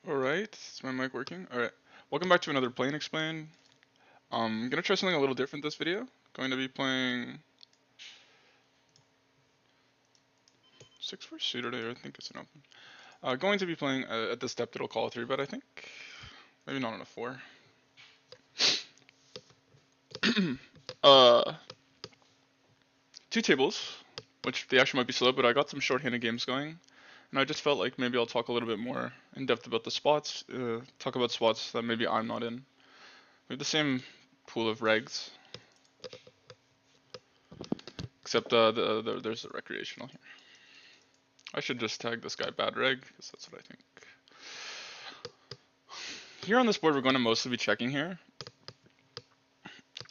Alright, is my mic working? Alright, welcome back to another Play and Explain. I'm gonna try something a little different this video. Going to be playing 6-4 suited, I think it's an open. Going to be playing at this depth it'll call a 3-bet, I think. Maybe not on a 4. uh, 2 tables, which they actually might be slow, but I got some short-handed games going. And I just felt like maybe I'll talk a little bit more in depth about the spots, talk about spots that maybe I'm not in. We have the same pool of regs, except there's a recreational here. I should just tag this guy bad reg, because that's what I think. Here on this board, we're going to mostly be checking here.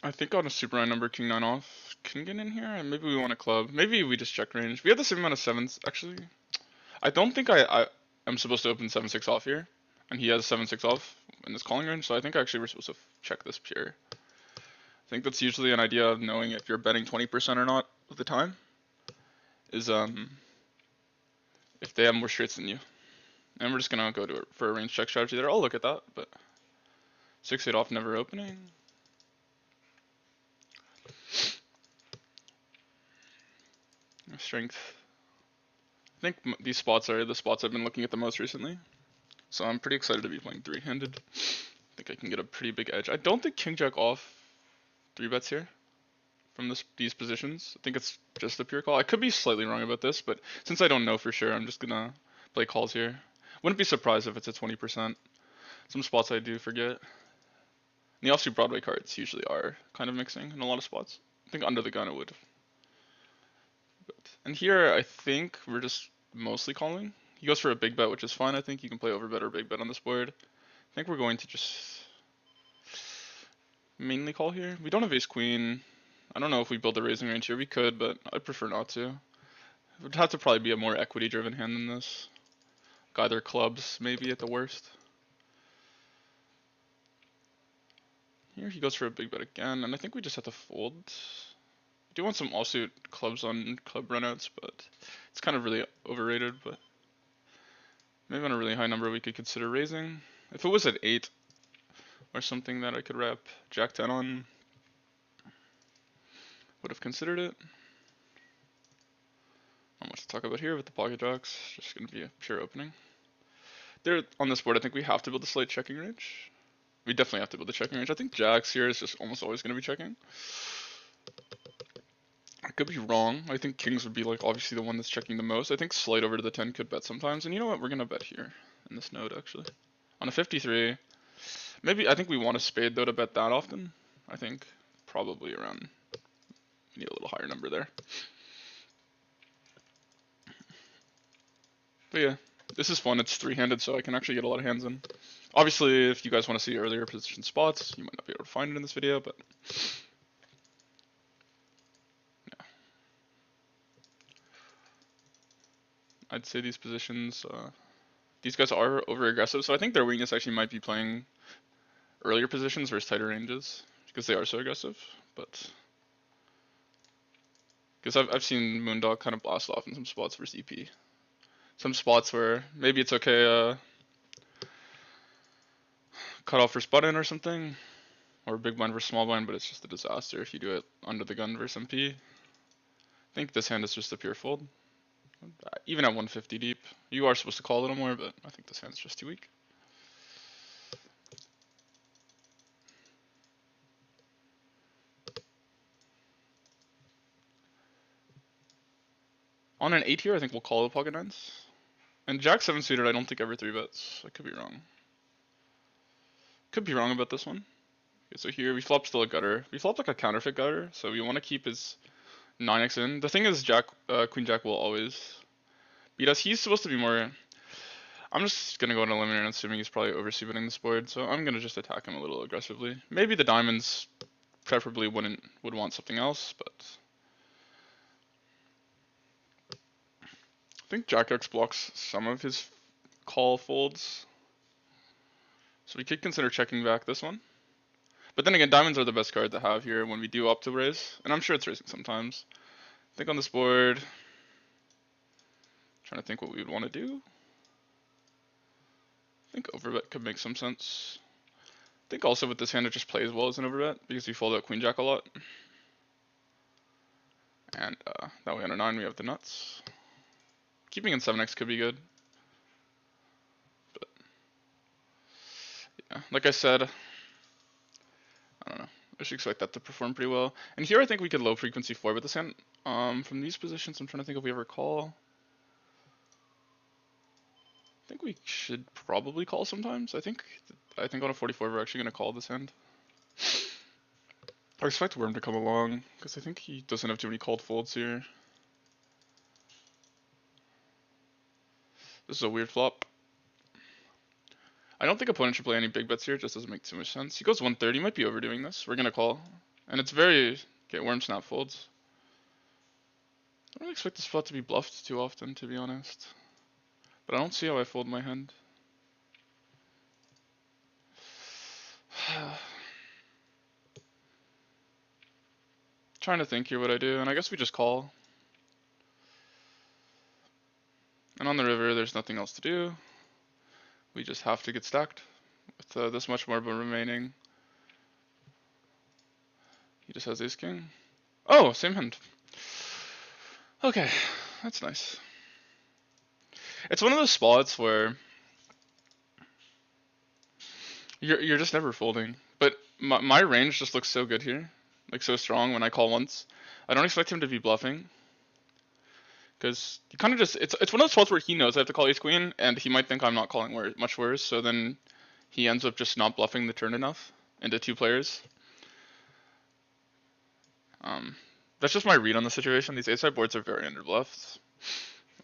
I think on a super high number, king 9 off can get in here, and maybe we want a club. Maybe we just check range. We have the same amount of 7s, actually. I don't think I am supposed to open 7-6 off here, and he has 7-6 off in this calling range, so I think actually we're supposed to check this pure. I think that's usually an idea of knowing if you're betting 20% or not of the time, is if they have more straights than you. And we're just gonna go to for a range check strategy there. I'll look at that, but 6-8 off never opening. Strength. I think these spots are the spots I've been looking at the most recently. So I'm pretty excited to be playing 3-handed. I think I can get a pretty big edge. I don't think king jack off 3-bets here from these positions. I think it's just a pure call. I could be slightly wrong about this, but since I don't know for sure, I'm just gonna play calls here. Wouldn't be surprised if it's a 20%. Some spots I do forget. The offsuit Broadway cards usually are kind of mixing in a lot of spots. I think under the gun it would. And here I think we're just mostly calling. He goes for a big bet, which is fine. I think you can play overbet or big bet on this board. I think we're going to just mainly call here. We don't have ace queen. I don't know if we build a raising range here. We could, but I prefer not to. It would have to probably be a more equity driven hand than this. Like either clubs maybe at the worst. Here he goes for a big bet again, and I think we just have to fold. I do want some offsuit clubs on club runouts, but it's kind of really overrated. But maybe on a really high number we could consider raising. If it was at 8 or something that I could wrap jack 10 on, would have considered it. Not much to talk about here with the pocket jacks. Just going to be a pure opening. There on this board, I think we have to build a slight checking range. We definitely have to build a checking range. I think jacks here is just almost always going to be checking. I could be wrong. I think kings would be like obviously the one that's checking the most. I think slide over to the 10 could bet sometimes. And you know what? We're going to bet here in this node actually. On a 53, maybe I think we want a spade though to bet that often. I think probably around, we need a little higher number there. But yeah, this is fun. It's 3-handed, so I can actually get a lot of hands in. Obviously, if you guys want to see earlier position spots, you might not be able to find it in this video, but yeah. I'd say these positions, these guys are over aggressive, so I think their weakness actually might be playing earlier positions versus tighter ranges, because they are so aggressive, but because I've seen Moondog kind of blast off in some spots versus EP. Some spots where maybe it's okay, cut off first button or something, or big blind versus small blind, but it's just a disaster if you do it under the gun versus MP. I think this hand is just a pure fold. Even at 150 deep, you are supposed to call a little more, but I think this hand's just too weak. On an 8 here, I think we'll call the pocket nines. And Jack 7 suited, I don't think ever 3-bets. I could be wrong. Could be wrong about this one. Okay, so here we flop still a gutter. We flop like a counterfeit gutter, so we want to keep his 9x in. The thing is, Queen Jack will always beat us. He's supposed to be more. I'm just gonna go on a limit and assuming he's probably oversuiting this board, so I'm gonna just attack him a little aggressively. Maybe the diamonds preferably would want something else, but I think Jack X blocks some of his call folds. So we could consider checking back this one. But then again, diamonds are the best card to have here when we do opt to raise. And I'm sure it's raising sometimes. I think on this board, trying to think what we would want to do. I think overbet could make some sense. I think also with this hand it just plays well as an overbet because we fold out queen jack a lot. And that way on a 9 we have the nuts. Keeping in 7x could be good. But yeah, like I said, I don't know. I should expect that to perform pretty well. And here I think we could low frequency 4 with this hand. From these positions, I'm trying to think if we ever call. I think we should probably call sometimes. I think on a 44 we're actually gonna call this hand. I expect Worm to come along because I think he doesn't have too many called folds here. This is a weird flop. I don't think opponent should play any big bets here. It just doesn't make too much sense. He goes 130. Might be overdoing this. We're gonna call, and it's very okay. Worm snap folds. I don't really expect this flop to be bluffed too often, to be honest. But I don't see how I fold my hand. Trying to think here what I do, and I guess we just call. And on the river, there's nothing else to do. We just have to get stacked with this much more remaining. He just has ace king. Oh, same hand. Okay, that's nice. It's one of those spots where you're just never folding. But my range just looks so good here, like so strong when I call once. I don't expect him to be bluffing. Because he kind of just, it's one of those spots where he knows I have to call ace queen, and he might think I'm not calling much worse, so then he ends up just not bluffing the turn enough into 2 players. That's just my read on the situation. These ace-high boards are very underbluffed.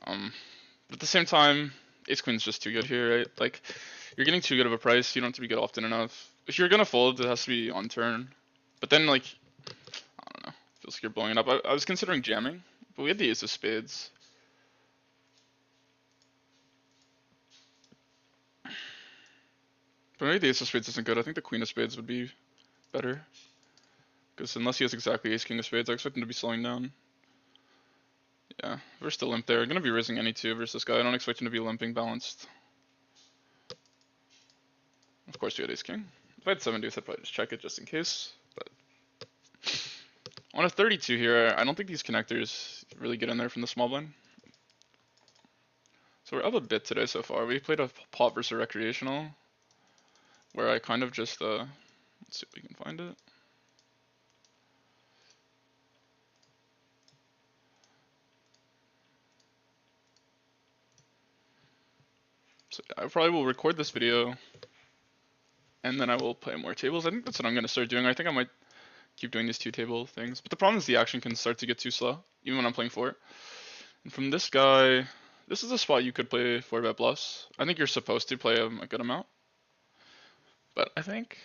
But at the same time, ace queen's just too good here, right? Like, you're getting too good of a price, you don't have to be good often enough. If you're gonna fold, it has to be on turn. But then, like, I don't know, feels like you're blowing it up. I was considering jamming, but we had the ace of spades. But maybe the ace of spades isn't good. I think the queen of spades would be better. Because unless he has exactly ace king of spades, I expect him to be slowing down. Yeah, we're still limp there. Gonna be raising any 2 versus this guy. I don't expect him to be limping balanced. Of course we had ace king. If I had 7 deuce, I'd probably just check it just in case. But on a 32 here, I don't think these connectors really get in there from the small blind. So we're up a bit today so far. We played a pot versus a recreational, where I kind of just, let's see if we can find it. So I probably will record this video, and then I will play more tables. I think that's what I'm going to start doing. I think I might keep doing these 2 table things. But the problem is the action can start to get too slow, even when I'm playing 4. And from this guy, this is a spot you could play 4-bet bluffs. I think you're supposed to play a good amount. But I think,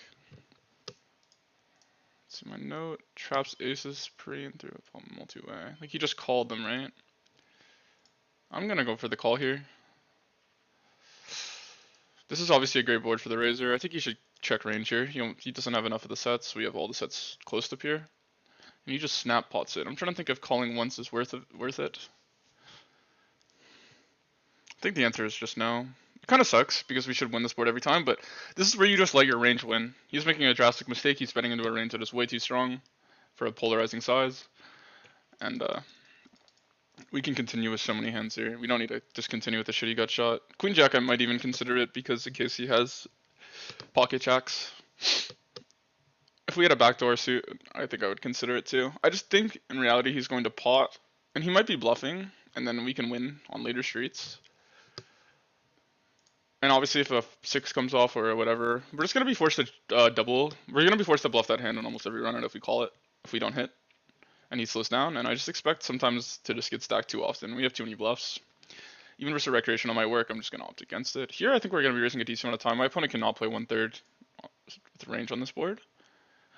let's see my note, traps aces pre and through a multi-way. Like he just called them, right? I'm going to go for the call here. This is obviously a great board for the razor. I think you should check range here. He doesn't have enough of the sets. We have all the sets close up here. And you just snap pots it. I'm trying to think if calling once is worth it. I think the answer is just no. It kind of sucks because we should win this board every time, but this is where you just let your range win. He's making a drastic mistake. He's betting into a range that is way too strong for a polarizing size. And we can continue with so many hands here. We don't need to just continue with the shitty gut shot. Queen Jack, I might even consider it because in case he has pocket jacks. If we had a backdoor suit, I think I would consider it too. I just think in reality he's going to pot, and he might be bluffing, and then we can win on later streets. And obviously if a 6 comes off or whatever, we're just going to be forced to double. We're going to be forced to bluff that hand on almost every run if we call it, if we don't hit. And he slows down, and I just expect sometimes to just get stacked too often. We have too many bluffs. Even versus a recreational might work, I'm just going to opt against it. Here I think we're going to be raising a decent amount of time. My opponent cannot play 1/3 with range on this board.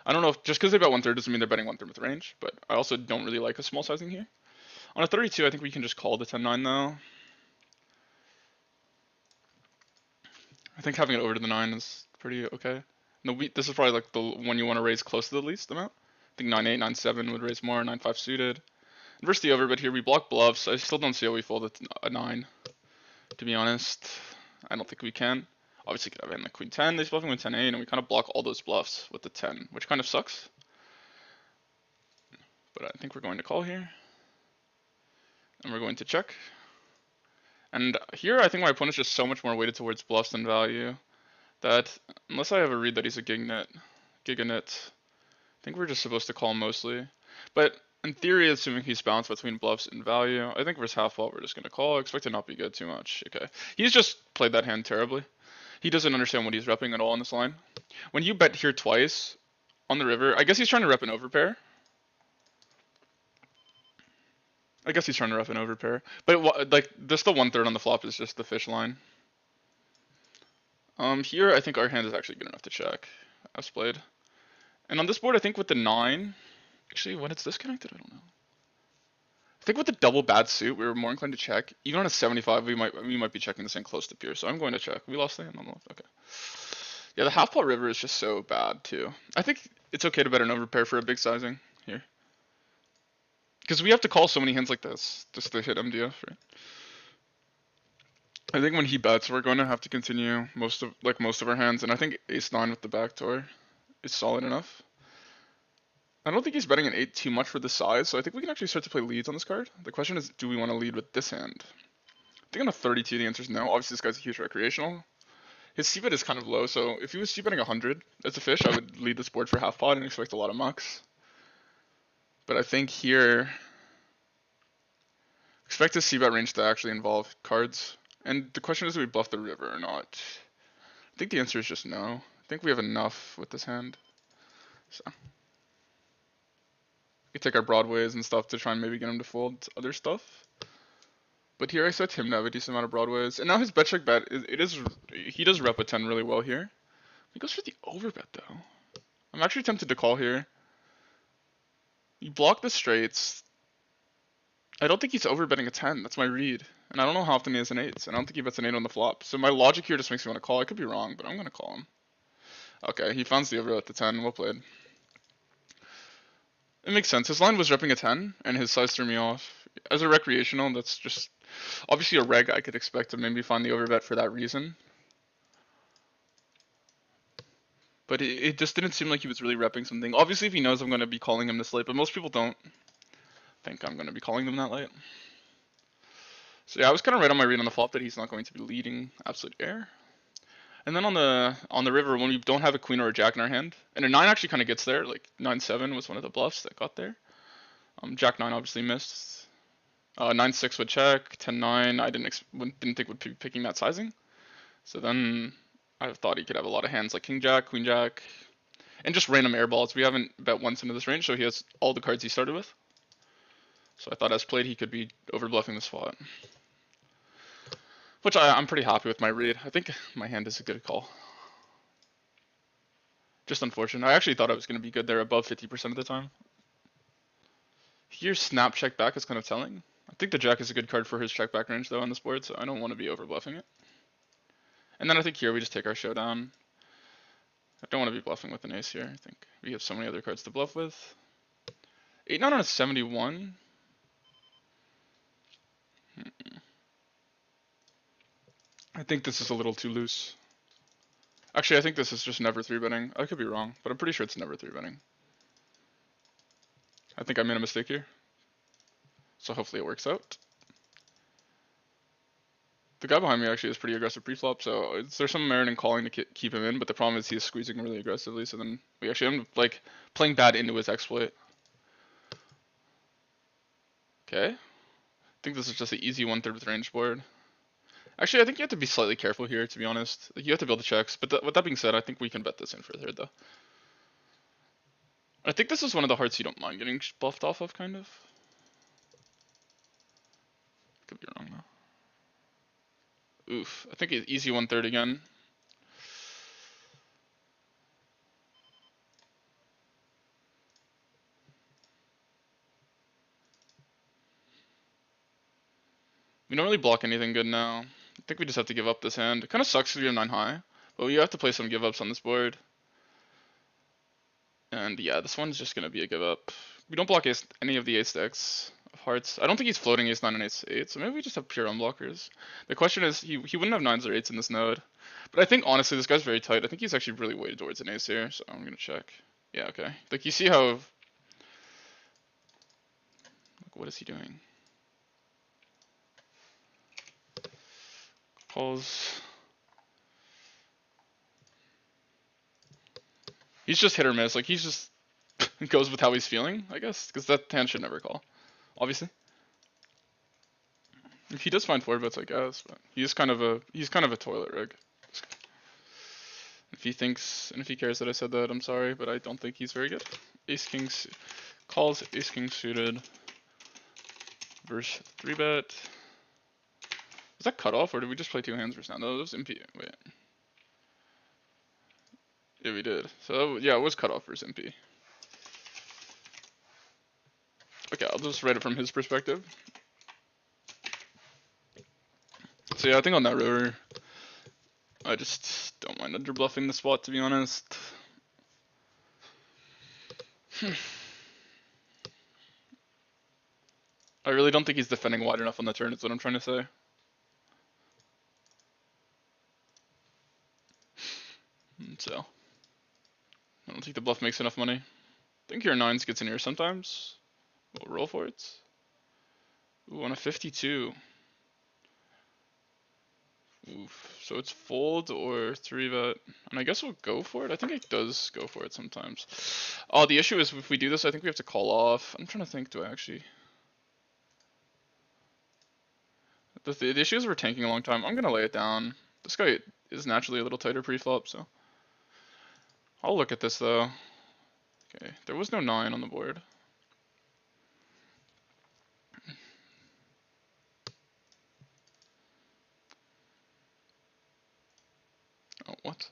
I don't know if just because they bet 1/3 doesn't mean they're betting 1/3 with range, but I also don't really like a small sizing here. On a 32, I think we can just call the 10-9 though. I think having it over to the 9 is pretty okay. No, this is probably like the one you want to raise close to the least amount. I think 9-8, 9-7 would raise more, 9-5 suited. Versus the over, but here we block bluffs. I still don't see how we fold a 9, to be honest. I don't think we can. Obviously could have in the queen 10, he's bluffing with 10-8, and we kind of block all those bluffs with the 10, which kind of sucks. But I think we're going to call here. And we're going to check. And here I think my opponent's just so much more weighted towards bluffs than value that unless I have a read that he's a giganit, I think we're just supposed to call mostly. But in theory, assuming he's balanced between bluffs and value, I think versus half pot we're just going to call. I expect to not be good too much. Okay. He's just played that hand terribly. He doesn't understand what he's repping at all on this line. When you bet here twice on the river, I guess he's trying to rep an overpair. But like just the 1/3 on the flop is just the fish line. Here I think our hand is actually good enough to check. As played. And on this board, I think with the 9, actually when it's disconnected, I don't know. I think with the double bad suit, we were more inclined to check. Even on a 75, we might be checking this in close to pure. So I'm going to check. We lost the hand on the left. Okay. Yeah, the half pot river is just so bad too. I think it's okay to bet an overpair for a big sizing here. Because we have to call so many hands like this just to hit MDF, right? I think when he bets, we're going to have to continue most of our hands, and I think ace-9 with the backdoor is solid enough. I don't think he's betting an 8 too much for the size, so I think we can actually start to play leads on this card. The question is, do we want to lead with this hand? I think on a 32, the answer is no. Obviously, this guy's a huge recreational. His c-bet is kind of low, so if he was c-betting 100 as a fish, I would lead this board for half pot and expect a lot of mucks. But I think here, expect his c-bet range to actually involve cards. And the question is, do we bluff the river or not? I think the answer is just no. I think we have enough with this hand. So we take our broadways and stuff to try and maybe get him to fold other stuff. But here I set him to have a decent amount of broadways. And now his bet check bet, he does rep a 10 really well here. He goes for the overbet though. I'm actually tempted to call here. You block the straights. I don't think he's overbetting a 10. That's my read. And I don't know how often he has an 8. And I don't think he bets an 8 on the flop. So my logic here just makes me want to call. I could be wrong, but I'm going to call him. Okay, he finds the overbet at the 10. Well played. It makes sense. His line was repping a 10, and his size threw me off. As a recreational, that's just obviously a reg I could expect to maybe find the overbet for that reason. But it just didn't seem like he was really repping something. Obviously, if he knows I'm going to be calling him this late, but most people don't think I'm going to be calling them that late. So yeah, I was kind of right on my read on the flop that he's not going to be leading absolute air. And then on the river, when we don't have a queen or a jack in our hand, and a 9 actually kind of gets there, like 9-7 was one of the bluffs that got there. Jack 9 obviously missed. 9-6 would check. 10-9 I didn't think would be picking that sizing. So then I thought he could have a lot of hands like king jack, queen jack, and just random air balls. We haven't bet once into this range, so he has all the cards he started with. So I thought as played he could be over bluffing the spot. Which I'm pretty happy with my read. I think my hand is a good call. Just unfortunate. I actually thought I was going to be good there above 50% of the time. Here snap check back is kind of telling. I think the jack is a good card for his check back range though on this board, so I don't want to be over bluffing it. And then I think here we just take our showdown. I don't want to be bluffing with an ace here. I think we have so many other cards to bluff with. 8-9 on a 71. I think this is a little too loose. Actually, I think this is just never 3-betting. I could be wrong, but I'm pretty sure it's never 3-betting. I think I made a mistake here. So hopefully it works out. The guy behind me actually is pretty aggressive pre-flop, so there's some merit in calling to keep him in, but the problem is he's squeezing really aggressively, so then we actually end up like playing bad into his exploit. Okay. I think this is just an easy 1/3 with range board. Actually, I think you have to be slightly careful here, to be honest. Like, you have to build the checks, but with that being said, I think we can bet this in for a third, though. I think this is one of the hearts you don't mind getting bluffed off of, kind of. Could be wrong, though. Oof. I think it's easy 1/3 again. We don't really block anything good now. I think we just have to give up this hand. It kind of sucks because we have 9 high, but we have to play some give ups on this board. And yeah, this one's just going to be a give up. We don't block any of the ace decks. of hearts. I don't think he's floating ace nine and ace eight, so maybe we just have pure unblockers. The question is, he wouldn't have nines or eights in this node, but I think honestly this guy's very tight. I think he's actually really weighted towards an ace here, so I'm gonna check. Yeah, okay. Like you see how, like, what is he doing? Calls. He's just hit or miss. Like he's just goes with how he's feeling, I guess, because that hand should never call, obviously. If he does find four bets, I guess, but he's kind of a toilet rig. If he thinks and if he cares that I said that, I'm sorry, but I don't think he's very good. Ace king calls ace king suited versus 3-bet. Was that cut off or did we just play two hands versus now? No, it was MP. Wait. Yeah, we did. So yeah, it was cut off versus MP. Okay, I'll just write it from his perspective. So yeah, I think on that river, I just don't mind underbluffing the spot, to be honest. I really don't think he's defending wide enough on the turn, is what I'm trying to say. So, I don't think the bluff makes enough money. I think your nines gets in here sometimes. We'll roll for it. Ooh, on a 52. Oof. So it's fold or 3-bet. And I guess we'll go for it. I think it does go for it sometimes. Oh, the issue is if we do this, I think we have to call off. I'm trying to think, do I actually... The issue is we're tanking a long time. I'm going to lay it down. This guy is naturally a little tighter pre-flop, so... I'll look at this, though. Okay, there was no 9 on the board. Oh, what?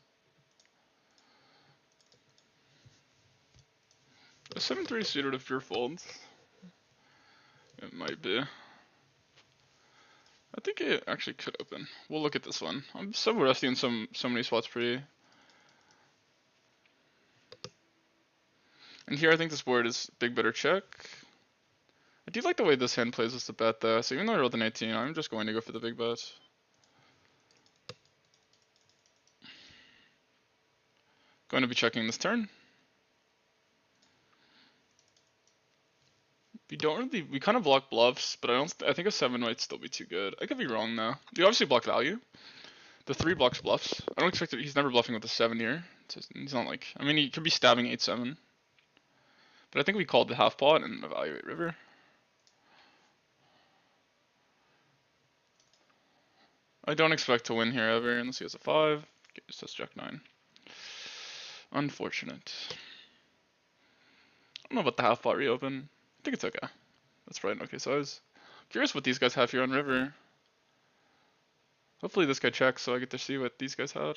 A 7-3 suited of pure folds. It might be. I think it actually could open. We'll look at this one. I'm so rusty in so many spots pre. And here I think this board is big better check. I do like the way this hand plays as the bet though, so even though I rolled an 18, I'm just going to go for the big bet. Going to be checking this turn. We kind of block bluffs, but I think a 7 might still be too good. I could be wrong though. We obviously block value. The 3 blocks bluffs. I don't expect that he's never bluffing with a 7 here. He's not like, I mean he could be stabbing 8-7. But I think we called the half pot and evaluate river. I don't expect to win here ever unless he has a 5. Okay, just has jack 9. Unfortunate. I don't know about the half pot reopen. I think it's okay. That's probably an okay size. Curious what these guys have here on river. Hopefully this guy checks so I get to see what these guys had.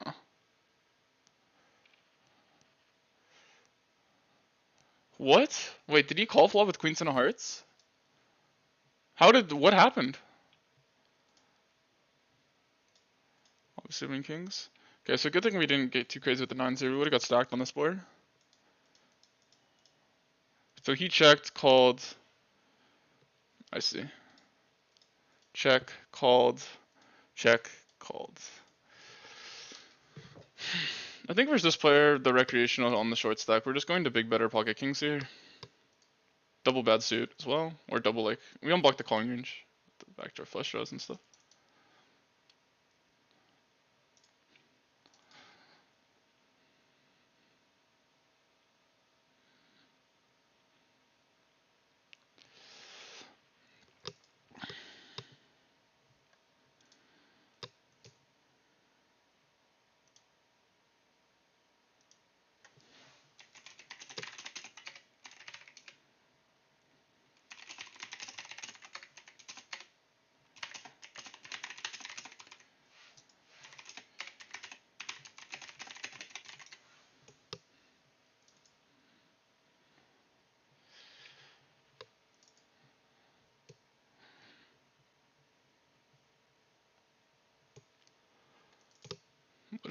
Oh. What? Wait, did he call flop with queens and hearts? What happened? Assuming kings. Okay, so good thing we didn't get too crazy with the 9-0. We would have got stacked on this board. So he checked, called. I see. Check, called. Check, called. I think versus this player, the recreational on the short stack, we're just going to big better pocket kings here. Double bad suit as well, or double like, we unblock the calling range. The backdoor flush draws and stuff.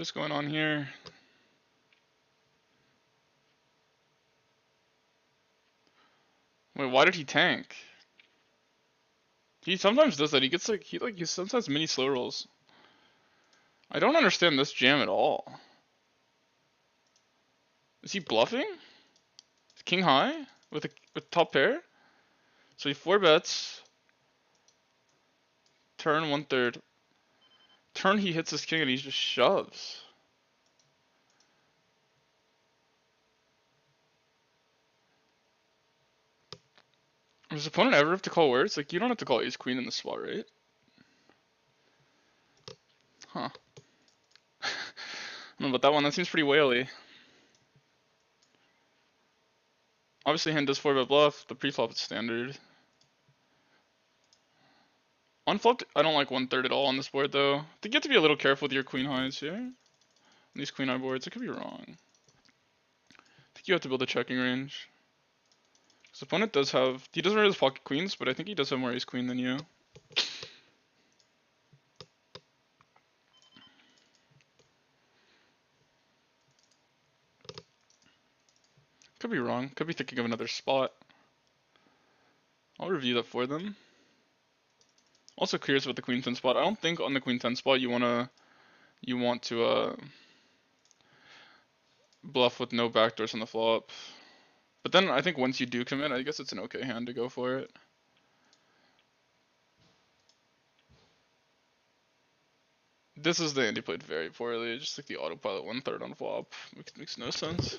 What is going on here? Wait, why did he tank? He sometimes does that. He gets he sometimes mini slow rolls. I don't understand this jam at all. Is he bluffing? King high with top pair? So he 4 bets. Turn 1/3. Turn he hits his king and he just shoves. Does his opponent ever have to call words? Like, you don't have to call ace queen in the spot, right? Huh. I don't know about that one. That seems pretty whaley. Obviously, hand does 4-bet bluff. The pre-flop is standard. On flop, I don't like 1/3 at all on this board, though. I think you have to be a little careful with your queen highs here. On these queen high boards, I could be wrong. I think you have to build a checking range. His opponent does have, he doesn't really have pocket queens, but I think he does have more ace queen than you. Could be wrong. Could be thinking of another spot. I'll review that for them. Also curious about the queen 10 spot. I don't think on the queen 10 spot you want to bluff with no backdoors on the flop. But then I think once you do commit, I guess it's an okay hand to go for it. This is the hand he played very poorly. Just like the autopilot 1/3 on flop. Makes no sense.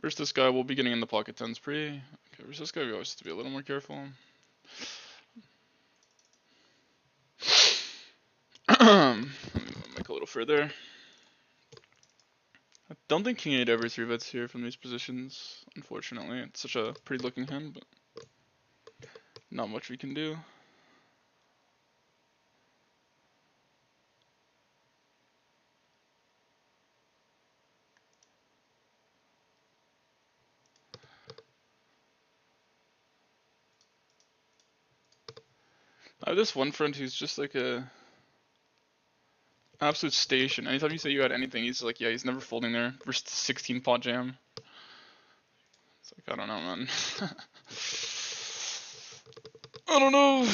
Versus this guy, we'll be getting in the pocket 10s pre. Okay, versus this guy, we always have to be a little more careful. Make a little further. I don't think king 8 ever 3-bets here from these positions, unfortunately. It's such a pretty looking hand, but not much we can do. I have this one friend who's just like a absolute station. Anytime you say you had anything, he's like, yeah, he's never folding there. Versus 16 pot jam. It's like, I don't know, man. I don't know.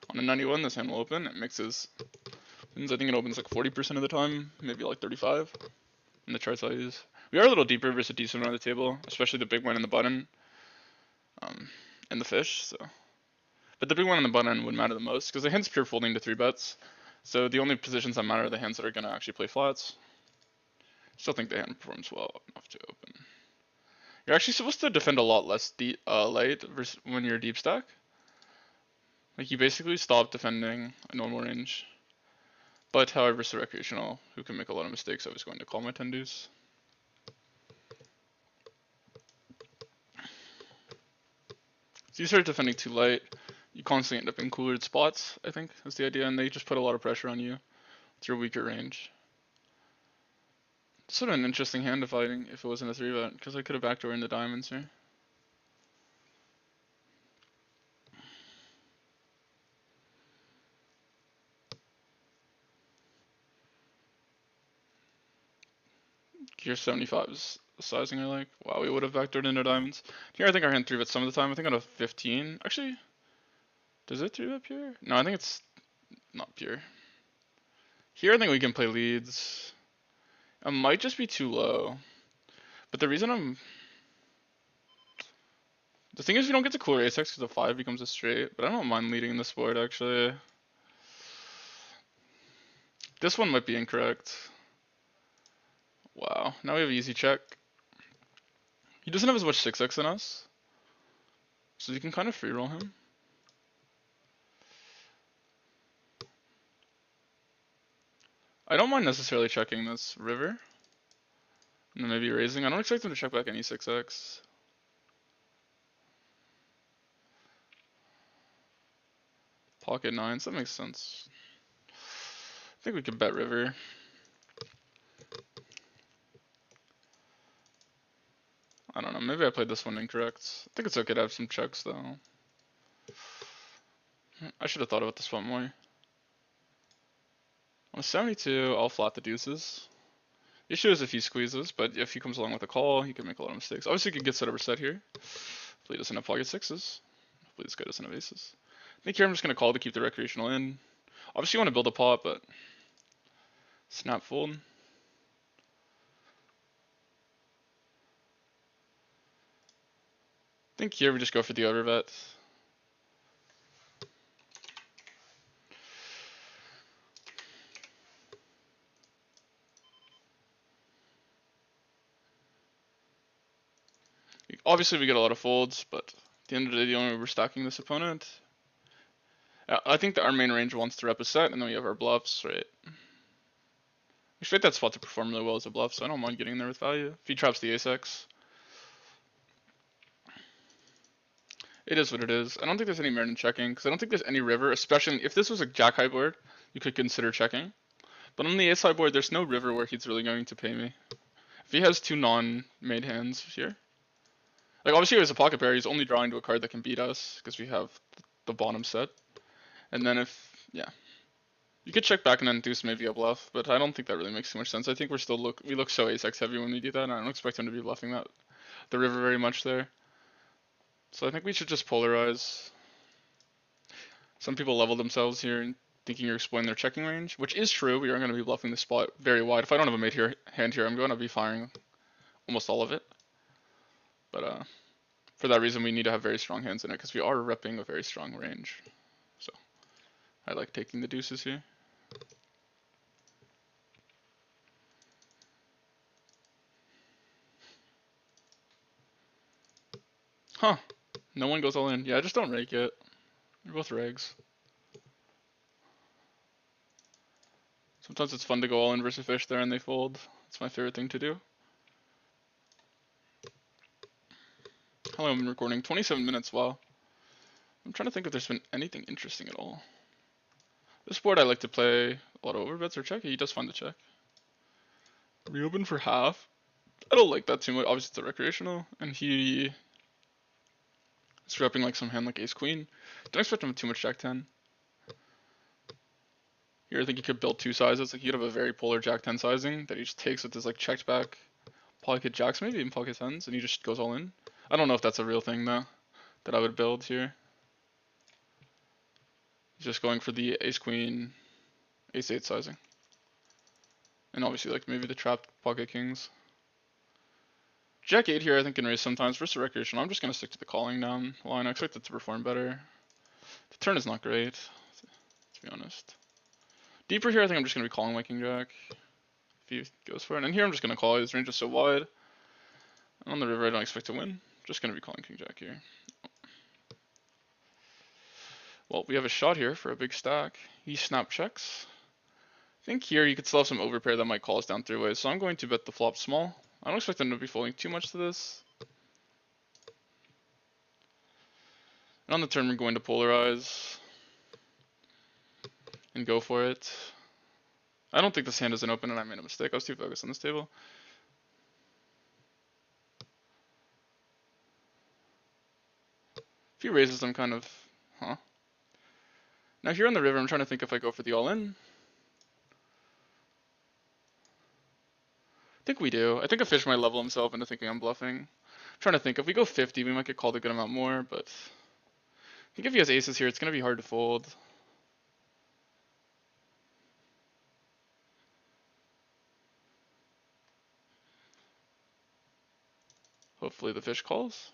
On a 91, this hand will open. It mixes. I think it opens like 40% of the time, maybe like 35. In the charts I use. We are a little deeper versus a decent one on the table, especially the big one in the button. And the fish, so. But the big one on the button would matter the most, because the hand's pure folding to 3-bets. So the only positions that matter are the hands that are going to actually play flats. Still think the hand performs well enough to open. You're actually supposed to defend a lot less light versus when you're deep stack. Like, you basically stop defending a normal range. But however, it's a recreational who can make a lot of mistakes. I was going to call my 10 deuce. So you start defending too light, you constantly end up in cooler spots, I think, is the idea, and they just put a lot of pressure on you with your weaker range. It's sort of an interesting hand to fighting if it wasn't a 3-bet, because I could have backdoor into diamonds here. Gear 75 is the sizing I like. Wow, we would have backdoored into diamonds. Here I think our hand 3-bets some of the time. I think on a 15, actually, does it 3-bet pure? No, I think it's not pure. Here I think we can play leads. It might just be too low. But the reason the thing is we don't get to cooler ace-x because the 5 becomes a straight, but I don't mind leading this board actually. This one might be incorrect. Wow, now we have easy check. He doesn't have as much 6x than us. So you can kind of free roll him. I don't mind necessarily checking this river. And then maybe raising. I don't expect him to check back any 6x. Pocket 9s, that makes sense. I think we could bet river. I don't know, maybe I played this one incorrect. I think it's okay to have some checks though. I should have thought about this one more. On a 72, I'll flat the deuces. The issue is if he squeezes, but if he comes along with a call, he can make a lot of mistakes. Obviously, he could get set over set here. Hopefully, he doesn't have pocket 6s. Hopefully, this guy doesn't have aces. I think here I'm just going to call to keep the recreational in. Obviously, you want to build a pot, but snap fold. I think here we just go for the overbet. Obviously, we get a lot of folds, but at the end of the day, the only way we're stacking this opponent. I think that our main range wants to rep a set, and then we have our bluffs, right? We expect that spot to perform really well as a bluff, so I don't mind getting there with value. If he traps the ace-x, it is what it is. I don't think there's any merit in checking, because I don't think there's any river, especially if this was a jack-high board, you could consider checking. But on the ace-high board, there's no river where he's really going to pay me. If he has two non-made hands here, like obviously as a pocket pair, he's only drawing to a card that can beat us, because we have the bottom set. And then yeah. You could check back and then deuce maybe a bluff, but I don't think that really makes too much sense. I think we look so ace-x heavy when we do that, and I don't expect him to be bluffing the river very much there. So I think we should just polarize. Some people level themselves here and thinking you're exploiting their checking range, which is true. We are going to be bluffing the spot very wide. If I don't have a made hand here, I'm going to be firing almost all of it. But for that reason, we need to have very strong hands in it because we are repping a very strong range. So I like taking the deuces here. Huh. No one goes all in. Yeah, just don't rake it. You're both regs. Sometimes it's fun to go all in versus fish there and they fold. It's my favorite thing to do. How long have I been recording? 27 minutes, wow. I'm trying to think if there's been anything interesting at all. This board I like to play a lot of overbets or check. He does find the check. Reopen for half. I don't like that too much. Obviously it's a recreational. And he is repping like some hand like ace queen. Don't expect him too much jack 10. Here I think he could build two sizes. Like he'd have a very polar jack 10 sizing that he just takes with his like checked back pocket jacks, maybe even pocket 10s, and he just goes all in. I don't know if that's a real thing though that I would build here. He's just going for the ace queen, ace 8 sizing. And obviously like maybe the trapped pocket kings. Jack 8 here I think can raise sometimes versus recreational. I'm just going to stick to the calling down line. I expect it to perform better. The turn is not great, to be honest. Deeper here I think I'm just going to be calling my king jack if he goes for it. And here I'm just going to call. His range is so wide. And on the river I don't expect to win. Just going to be calling king jack here. Well, we have a shot here for a big stack. He snap checks. I think here you could still have some overpair that might call us down 3 ways. So I'm going to bet the flop small. I don't expect them to be folding too much to this. And on the turn we're going to polarize. And go for it. I don't think this hand isn't open and I made a mistake. I was too focused on this table. If he raises, I'm kind of, huh? Now here on the river, I'm trying to think if I go for the all-in. I think we do. I think a fish might level himself into thinking I'm bluffing. I'm trying to think, if we go 50, we might get called a good amount more, but I think if he has aces here, it's going to be hard to fold. Hopefully the fish calls.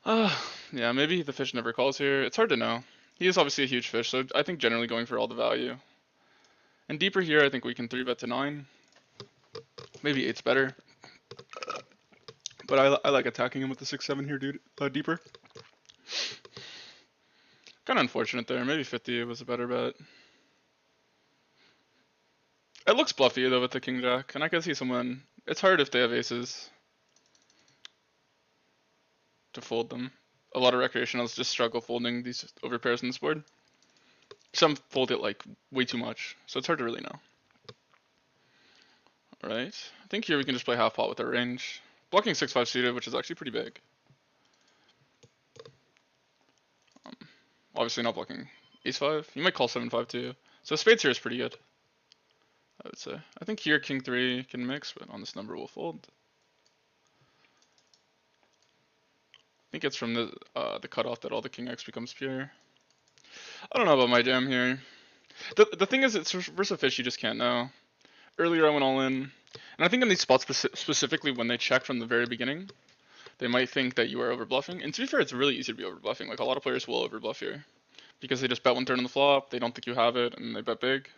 Yeah, maybe the fish never calls here. It's hard to know. He is obviously a huge fish, so I think generally going for all the value. And deeper here, I think we can 3-bet to 9. Maybe 8's better. But I like attacking him with the 6-7 here, dude. Deeper. Kind of unfortunate there. Maybe 50 was a better bet. It looks bluffy though with the king jack, and I can see someone. It's hard if they have aces to fold them. A lot of recreationals just struggle folding these overpairs on this board. Some fold it like way too much, so it's hard to really know. Alright, I think here we can just play half pot with our range. Blocking 6-5 suited, which is actually pretty big. Obviously not blocking ace-5. You might call 7-5 too. So spades here is pretty good, I would say. I think here king 3 can mix, but on this number we'll fold. I think it's from the cutoff that all the king x becomes pure. I don't know about my jam here. The thing is, it's versus a fish you just can't know. Earlier I went all in, and I think in these spots specifically when they check from the very beginning, they might think that you are overbluffing. And to be fair, it's really easy to be overbluffing. Like a lot of players will overbluff here because they just bet one turn on the flop, they don't think you have it, and they bet big.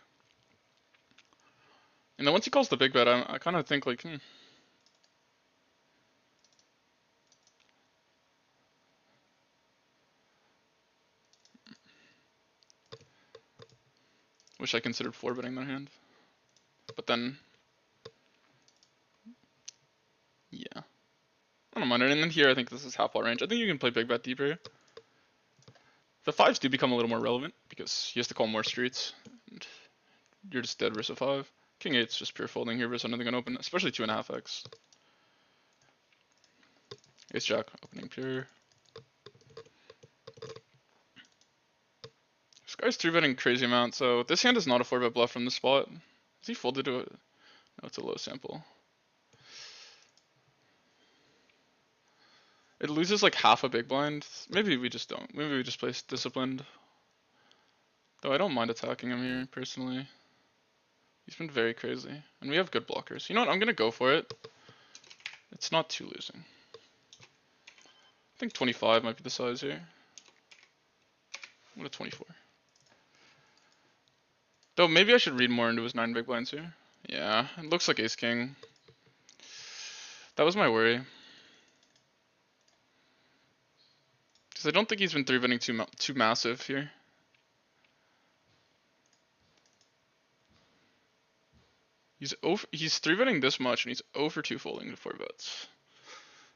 And then once he calls the big bet, I kind of think like, wish I considered 4-betting their hand. But then, yeah. I don't mind it. And then here, I think this is half pot range. I think you can play big bet deeper. The 5s do become a little more relevant because he has to call more streets. And you're just dead versus a 5. King 8's just pure folding here versus anything open, especially 2.5x. Ace jack, opening pure. This guy's 3-betting crazy amount, so this hand is not a 4-bet bluff from the spot. Is he folded to it? No, it's a low sample. It loses like half a big blind. Maybe we just don't. Maybe we just play disciplined. Though I don't mind attacking him here, personally. He's been very crazy. And we have good blockers. You know what? I'm gonna go for it. It's not too losing. I think 25 might be the size here. What a 24. Though maybe I should read more into his 9 big blinds here. Yeah, it looks like ace king. That was my worry. Because I don't think he's been 3-betting too massive here. He's 3-betting this much, and he's 0 for 2 folding to 4 bets.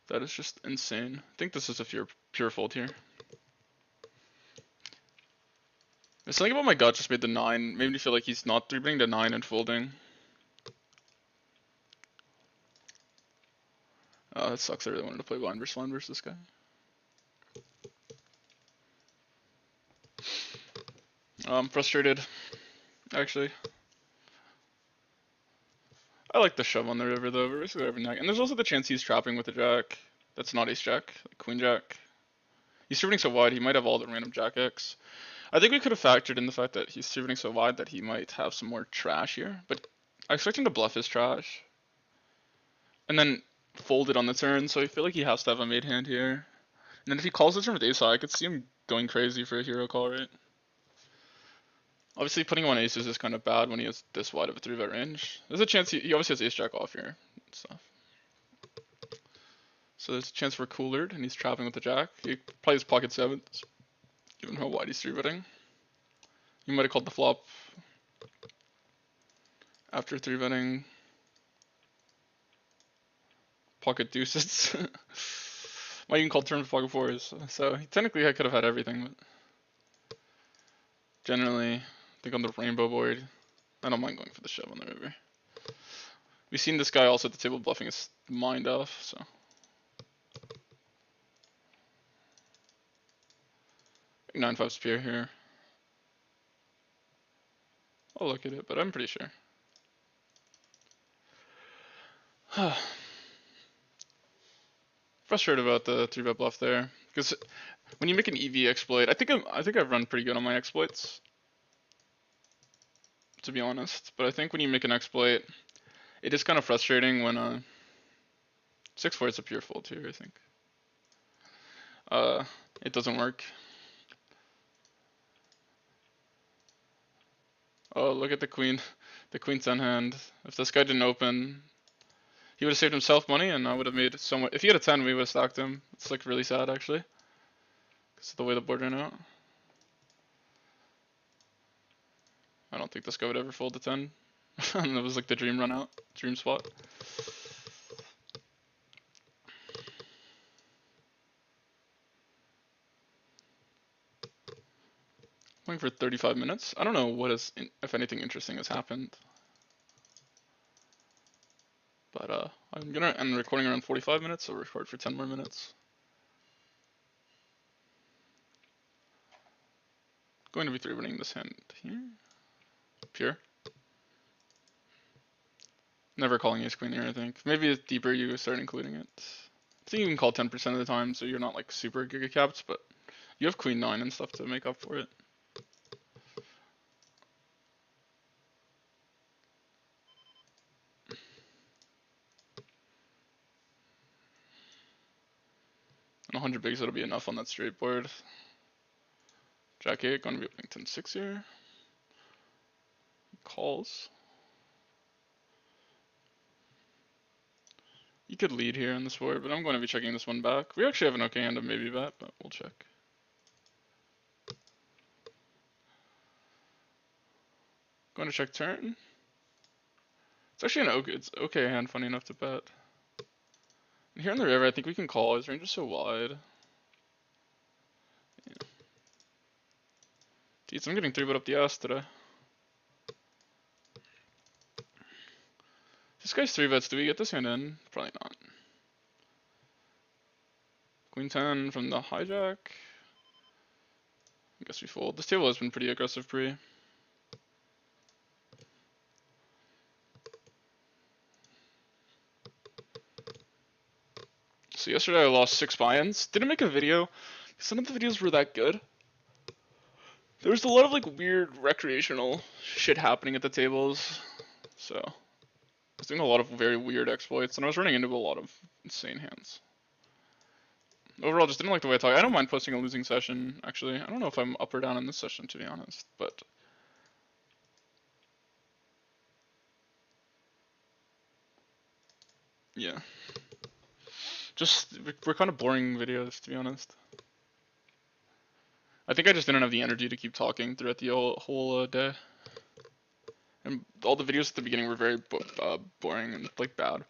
That is just insane. I think this is a pure fold here. There's something about my gut just made the 9, made me feel like he's not 3-betting the 9 and folding. Oh, that sucks. I really wanted to play blind versus this guy. I'm frustrated, actually. I like the shove on the river though, versus every night. And there's also the chance he's trapping with a jack. That's not ace jack, like queen jack. He's distributing so wide, he might have all the random jack X. I think we could have factored in the fact that he's distributing so wide that he might have some more trash here. But I expect him to bluff his trash. And then fold it on the turn, so I feel like he has to have a made hand here. And then if he calls the turn with ace high, I could see him going crazy for a hero call, right? Obviously, putting him on aces is kind of bad when he has this wide of a 3-bet range. There's a chance he obviously has ace jack off here and stuff. So there's a chance we're coolered, and he's trapping with the jack. He probably has pocket 7s, given how wide he's 3-betting. He might have called the flop after 3-betting pocket deuces. Might even call turn with pocket 4s. So technically I could have had everything, but generally, I think on the rainbow board, I don't mind going for the shove on the river. We've seen this guy also at the table bluffing his mind off, so. I think 9-5's pure here. I'll look at it, but I'm pretty sure. Frustrated about the 3-bet bluff there, because when you make an EV exploit, I think I've run pretty good on my exploits, to be honest. But I think when you make an exploit, it is kind of frustrating when 6-4 is a pure fold here. I think it doesn't work. Oh, look at the queen 10 hand. If this guy didn't open, He would have saved himself money, and I would have made so much. If he had a 10, we would have stacked him. It's like really sad actually, because of the way the board ran out. I don't think this guy would ever fold the 10. And that was like the dream run out, dream spot. Going for 35 minutes. I don't know what is, if anything interesting has happened. But I'm gonna end recording around 45 minutes, so we'll record for 10 more minutes. Going to be 3-betting this hand here. Pure. Never calling ace queen here, I think. Maybe it's deeper you start including it. I think you can call 10% of the time, so you're not like super giga capped, but you have queen 9 and stuff to make up for it. And 100 bigs, that'll be enough on that straight board. Jack 8, going to be opening 10-6 here. Calls. You could lead here on this board, but I'm going to be checking this one back. We actually have an okay hand of maybe bet, but we'll check. Going to check turn. It's actually it's okay hand, funny enough to bet. And here on the river, I think we can call. His range is so wide. Yeah. Dude, I'm getting 3-bet up the ass today. This guy's 3-bets. Do we get this hand in? Probably not. Queen 10 from the hijack. I guess we fold. This table has been pretty aggressive pre. So yesterday I lost 6 buy-ins. Didn't make a video. Some of the videos were that good. There was a lot of like weird recreational shit happening at the tables. So I was doing a lot of very weird exploits, and I was running into a lot of insane hands. Overall, just didn't like the way I talk. I don't mind posting a losing session, actually. I don't know if I'm up or down in this session, to be honest, but yeah. Just, we're kind of boring videos, to be honest. I think I just didn't have the energy to keep talking throughout the whole day. And all the videos at the beginning were very boring and, like, bad.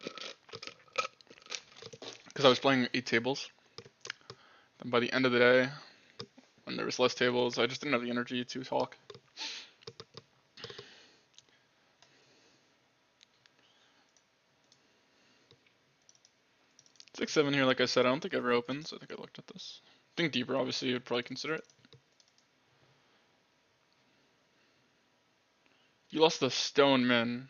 Because I was playing 8 tables. And by the end of the day, when there was less tables, I just didn't have the energy to talk. Six, 7 here, like I said, I don't think it ever opens. I think I looked at this. Think deeper, obviously, you'd probably consider it. You lost the stone, man.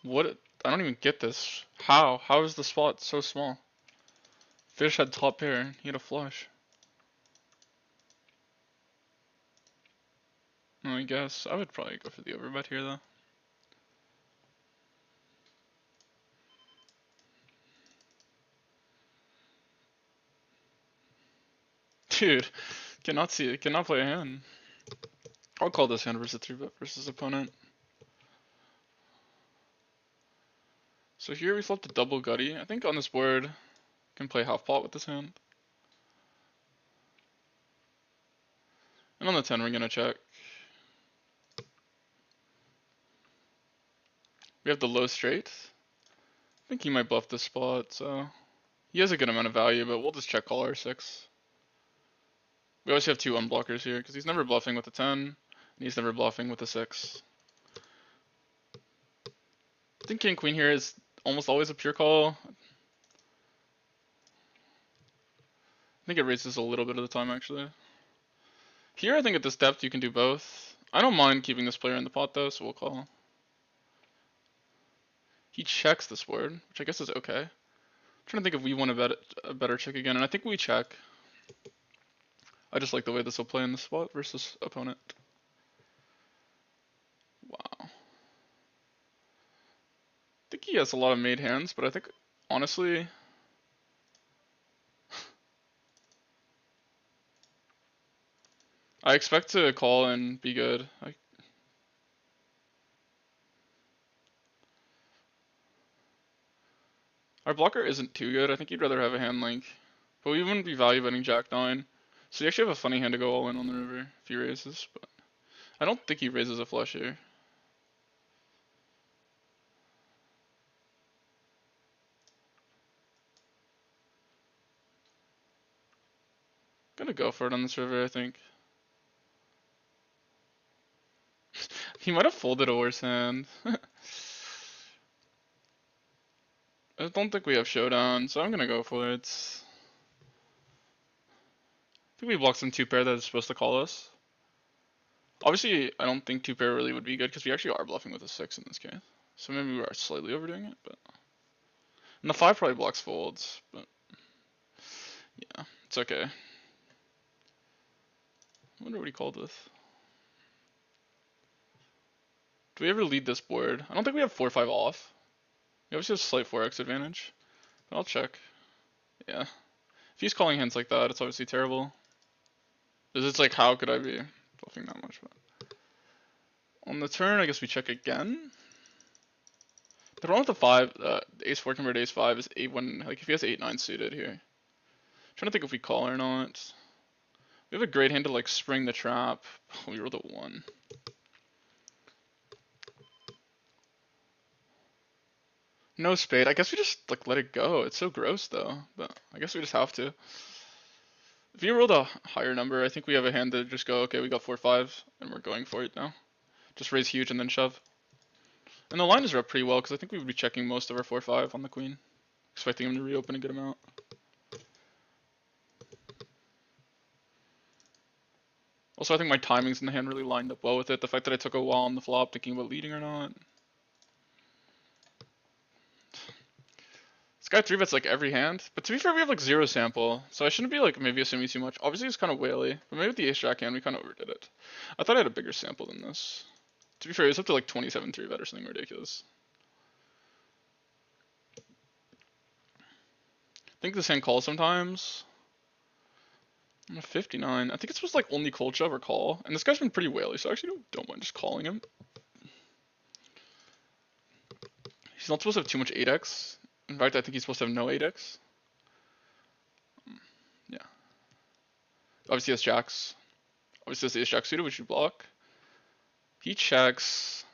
What? I don't even get this. How? How is the spot so small? Fish had top pair. He had a flush. I guess I would probably go for the overbet here, though. Dude, cannot see it. Cannot play a hand. I'll call this hand versus 3-bet versus opponent. So here we flipped a double gutty. I think on this board, can play half pot with this hand. And on the 10, we're gonna check. We have the low straight. I think he might bluff this spot, so he has a good amount of value, but we'll just check call our 6. We always have 2 unblockers here, because he's never bluffing with the 10, and he's never bluffing with the 6. I think king queen here is almost always a pure call. I think it raises a little bit of the time, actually. Here, I think at this depth, you can do both. I don't mind keeping this player in the pot, though, so we'll call. He checks this board, which I guess is okay. I'm trying to think if we want to bet a better check again, and I think we check. I just like the way this will play in the spot versus opponent. Wow. I think he has a lot of made hands, but I think, honestly, I expect to call and be good. Our blocker isn't too good. I think you'd rather have a hand like, but we wouldn't be value betting Jack 9. So you actually have a funny hand to go all in on the river if he raises, but I don't think he raises a flush here. Gonna go for it on this river, I think. He might have folded a worse hand. I don't think we have showdown, so I'm gonna go for it. I think we blocked some two pair that is supposed to call us. Obviously, I don't think two pair really would be good because we actually are bluffing with a 6 in this case. So maybe we are slightly overdoing it, but. And the 5 probably blocks folds, but. Yeah, it's okay. I wonder what he called with. Do we ever lead this board? I don't think we have 4-5 off. We obviously have slight 4x advantage. But I'll check. Yeah. If he's calling hands like that, it's obviously terrible. Because it's like, how could I be bluffing that much? But on the turn, I guess we check again. The problem with the 5, ace 4 compared to ace 5 is 8 when, like, if he has 8-9 suited here. I'm trying to think if we call or not. We have a great hand to, like, spring the trap. We rolled a 1. No spade. I guess we just, like, let it go. It's so gross, though. But I guess we just have to. If you rolled a higher number, I think we have a hand to just go, okay, we got 4-5, and we're going for it now. Just raise huge and then shove. And the line is up pretty well, because I think we would be checking most of our 4-5 on the queen. Expecting him to reopen a good amount. Also, I think my timings in the hand really lined up well with it. The fact that I took a while on the flop thinking about leading or not. This guy 3-bets like every hand. But to be fair, we have like 0 sample. So I shouldn't be like maybe assuming too much. Obviously, it's kind of whaley. But maybe with the ace-jack hand, we kind of overdid it. I thought I had a bigger sample than this. To be fair, it was up to like 27 3-bet or something ridiculous. I think this hand calls sometimes. I'm a 59. I think it's supposed to like only cold shove or call. And this guy's been pretty whaley, so I actually don't mind just calling him. He's not supposed to have too much 8x. In fact, I think he's supposed to have no 8x. Yeah. Obviously, he has jacks. Obviously, he has ace jack suited, which you block. He checks.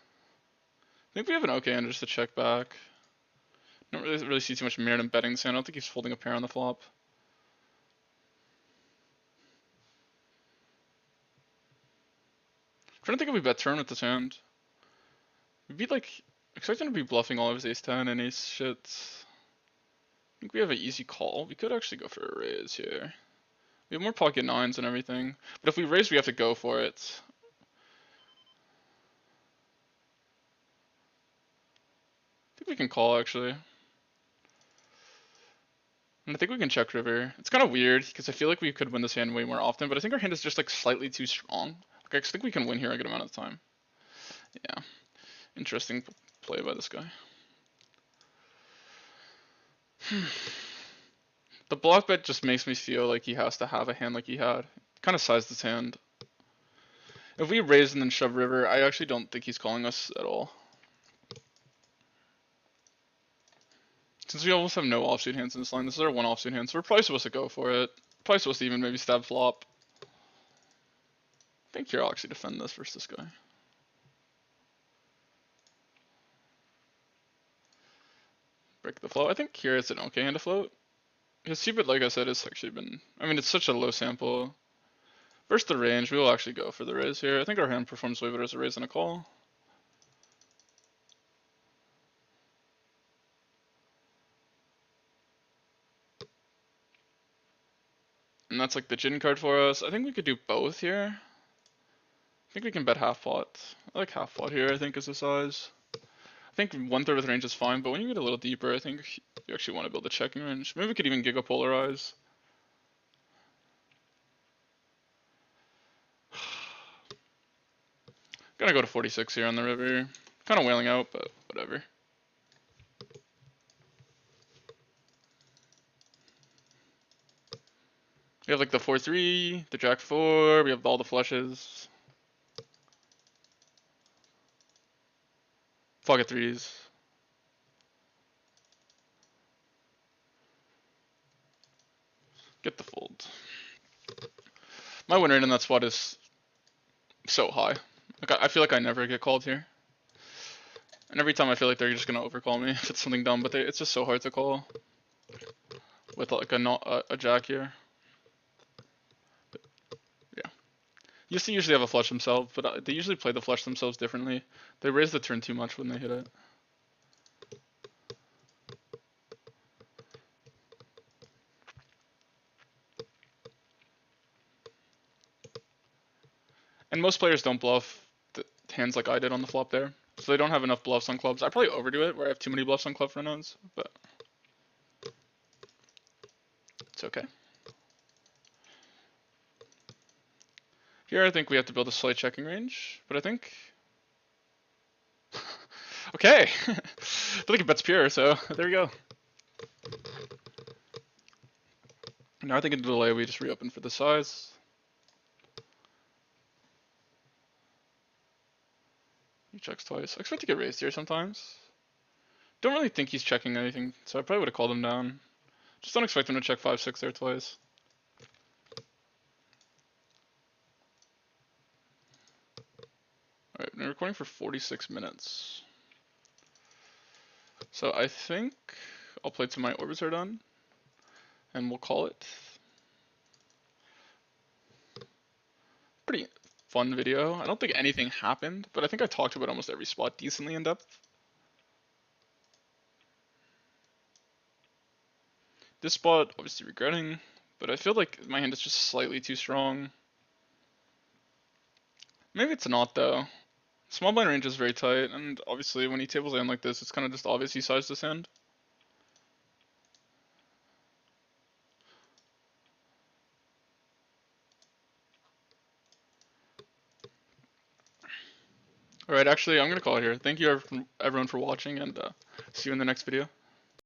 I think we have an okay hand just to check back. Don't really see too much merit in betting this hand. I don't think he's folding a pair on the flop. I'm trying to think if we bet turn with this hand. We'd be like expecting to be bluffing all of his ace 10 and ace shits. I think we have an easy call. We could actually go for a raise here. We have more pocket nines and everything. But if we raise, we have to go for it. I think we can call actually. And I think we can check river. It's kind of weird because I feel like we could win this hand way more often, but I think our hand is just like slightly too strong. Like I just think we can win here a good amount of the time. Yeah. Interesting play by this guy. The block bet just makes me feel like he has to have a hand like he had. Kind of sized his hand. If we raise and then shove river, I actually don't think he's calling us at all. Since we almost have no offsuit hands in this line, this is our one offsuit hand, so we're probably supposed to go for it. Probably supposed to even maybe stab flop. I think here I'll actually defend this versus this guy. Break the float. I think here it's an okay hand to float. His c-bet, like I said, has actually been... I mean, it's such a low sample. Versus the range, we will actually go for the raise here. I think our hand performs way better as a raise than a call. And that's like the gin card for us. I think we could do both here. I think we can bet half pot. I like half pot here, I think, is the size. I think 1/3 with range is fine, but when you get a little deeper, I think you actually want to build a checking range. Maybe we could even giga polarize. Gonna go to 46 here on the river. Kind of wailing out, but whatever. We have like the 4-3, the jack 4, we have all the flushes. Pocket threes. My win rate in that spot is so high. Like I feel like I never get called here. And every time I feel like they're just gonna overcall me if it's something dumb, but it's just so hard to call with like a jack here. Yeah. Used to usually have a flush themselves, but they usually play the flush themselves differently. They raise the turn too much when they hit it. And most players don't bluff the hands like I did on the flop there. So they don't have enough bluffs on clubs. I probably overdo it where I have too many bluffs on club front ends, but it's okay. Here I think we have to build a slight checking range, but I think... okay! I feel like it bets pure, so there we go. Now I think in the delay we just reopen for the size. He checks twice. I expect to get raised here sometimes. Don't really think he's checking anything, so I probably would have called him down. Just don't expect him to check 5-6 there twice. Alright, been recording for 46 minutes. So I think I'll play till my orbits are done, and we'll call it. Pretty fun video. I don't think anything happened, but I think I talked about almost every spot decently in depth. This spot, obviously regretting, but I feel like my hand is just slightly too strong. Maybe it's not though. Small blind range is very tight, and obviously when he tables in like this, it's kind of just obvious he sized this hand. Alright, actually, I'm going to call it here. Thank you everyone for watching, and see you in the next video.